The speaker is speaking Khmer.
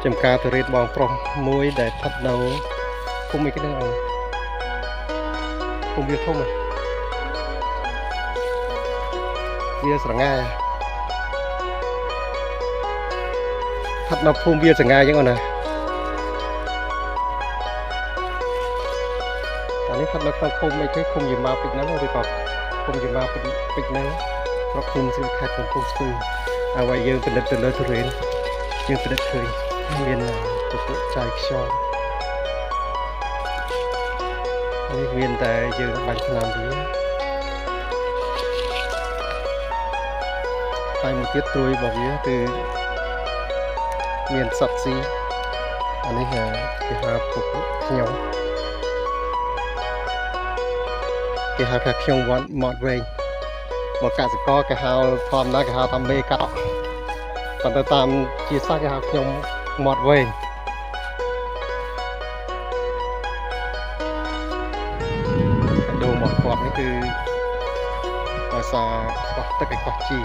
ចំការទៅរៀនបងប្រុសមួយដែលស្ថិតនៅភូមិអីគេហ្នឹងភូមិវាធំវាស្រងាយស្ថិតនៅភូមិវាស្រងាយអញ្ចឹងអូនណាអានេះស្ថិតនៅក្នុងភូមិអីគេឃុំយាម៉ាពេជ្រហ្នឹងឬក៏ឃុំយាម៉ាពេជ្រហ្នឹងស្រុកភូមិស្រីខេត្តកំពង់ស្ពឺហើយបើយើងពិនិត្យទៅលើទុរេនយើងពិនិត្យឃើញមានពពុះចាយខ្យល់នេះមានតែយើងបាញ់ថ្នាំវាហើយមួយទៀតត្រួយរបស់វាគឺមានសត្វស៊ីអានេះគេហៅពពុះខ្ញុំគេហៅថាខ្ញុំវត្តមាត់វែងមកកសិករគេហៅធម្មតាគេហៅថាមេកាត់ប៉ុន្តែតាមជាសាស្ត្រគេហៅខ្ញុំមាត់វែងដូរមាត់គាត់នេះគឺដោយសារខ្វះទឹកឯខ្វះជី